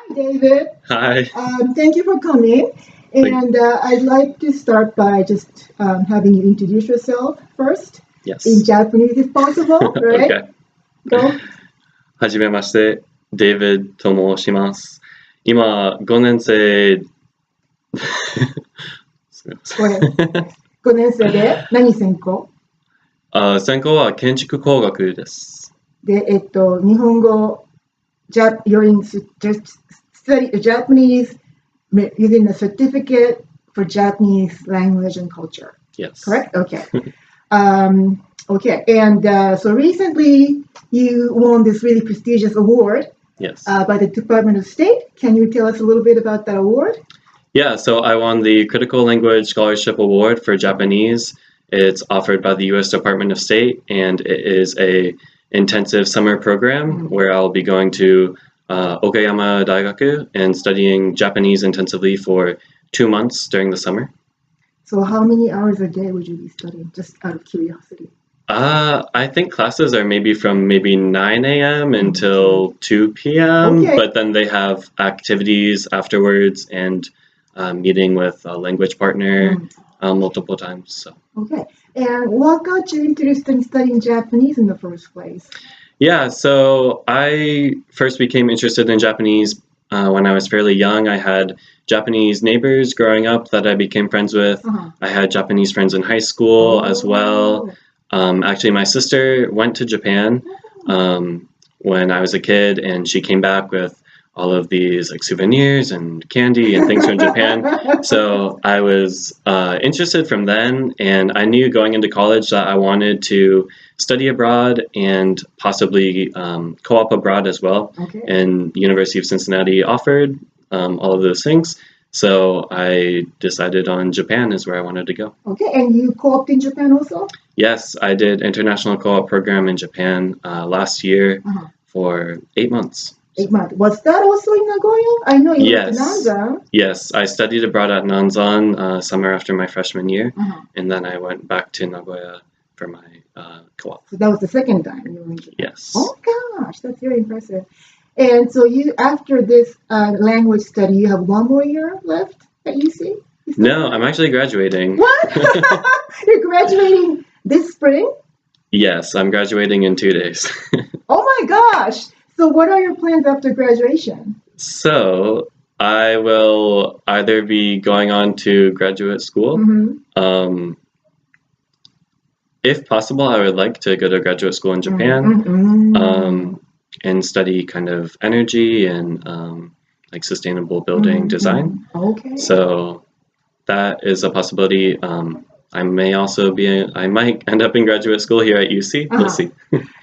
Hi, David. Hi. Thank you for coming. And I'd like to start by just having you introduce yourself first Yes. in Japanese, if possible. Right? Okay. Go. はじめまして、デイビッドと申します。今、5年生。すみません。Go ahead. 5年生で何専攻専攻は建築工学です。で、日本語、you're in just study Japanese using a certificate for Japanese language and culture. Yes. Correct? Okay. Okay. And so recently you won this really prestigious award Yes. by the Department of State. Can you tell us a little bit about that award? Yeah, so I won the Critical Language Scholarship Award for Japanese. It's offered by the U.S. Department of State, and it is a intensive summer program where I'll be going to Okayama Daigaku and studying Japanese intensively for 2 months during the summer. So how many hours a day would you be studying, just out of curiosity? I think classes are from 9 a.m. until 2 p.m., Okay. but then they have activities afterwards and meeting with a language partner multiple times. So. Okay. And what got you interested in studying Japanese in the first place? Yeah, so I first became interested in Japanese when I was fairly young. I had Japanese neighbors growing up that I became friends with. I had Japanese friends in high school as well. Actually, my sister went to Japan when I was a kid, and she came back with all of these like souvenirs and candy and things from Japan. So I was interested from then, and I knew going into college that I wanted to study abroad and possibly co-op abroad as well. Okay. And University of Cincinnati offered all of those things. So I decided on Japan is where I wanted to go. Okay, and you co-opted in Japan also? Yes, I did international co-op program in Japan last year for 8 months. 8 months. Was that also in Nagoya? I know you went to Nanzan. Yes, I studied abroad at Nanzan summer after my freshman year, and then I went back to Nagoya for my co-op. So that was the second time you were in Japan? Yes. Oh gosh, that's very impressive. And so you, after this language study, you have 1 more year left at UC? No, I'm actually graduating. What? You're graduating this spring? Yes, I'm graduating in 2 days. Oh my gosh! So what are your plans after graduation? So I will either be going on to graduate school. If possible, I would like to go to graduate school in Japan and study kind of energy and like sustainable building design. Okay. So that is a possibility. I might end up in graduate school here at UC. We'll see.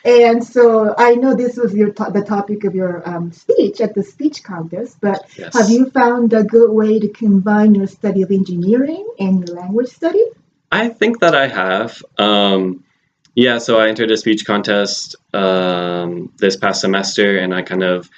And so I know this was the topic of your speech at the speech contest, but Yes. Have you found a good way to combine your study of engineering and your language study? I think that I have. Yeah, so I entered a speech contest this past semester, and I kind of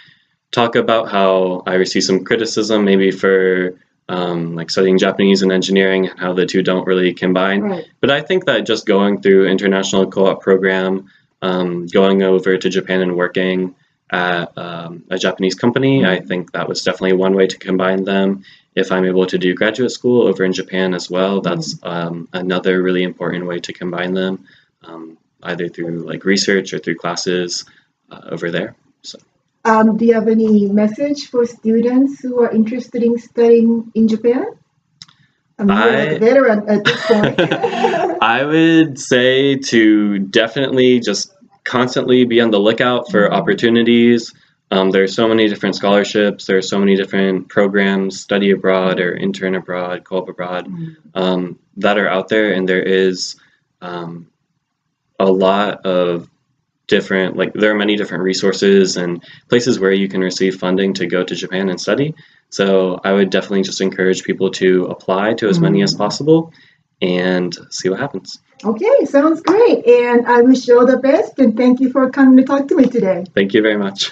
talk about how I received some criticism maybe for like studying Japanese and engineering and how the two don't really combine. Right. But I think that just going through international co-op program, going over to Japan and working at a Japanese company, I think that was definitely one way to combine them. If I'm able to do graduate school over in Japan as well, that's another really important way to combine them, either through like research or through classes over there. So. Do you have any message for students who are interested in studying in Japan? You're a veteran at this point. I would say to definitely just constantly be on the lookout for opportunities. There are so many different scholarships. There are so many different programs, study abroad or intern abroad, co-op abroad, that are out there. And there is a lot of different, like there are many different resources and places where you can receive funding to go to Japan and study. So I would definitely just encourage people to apply to as many as possible and see what happens. Okay, sounds great. And I wish you all the best, and thank you for coming to talk to me today. Thank you very much.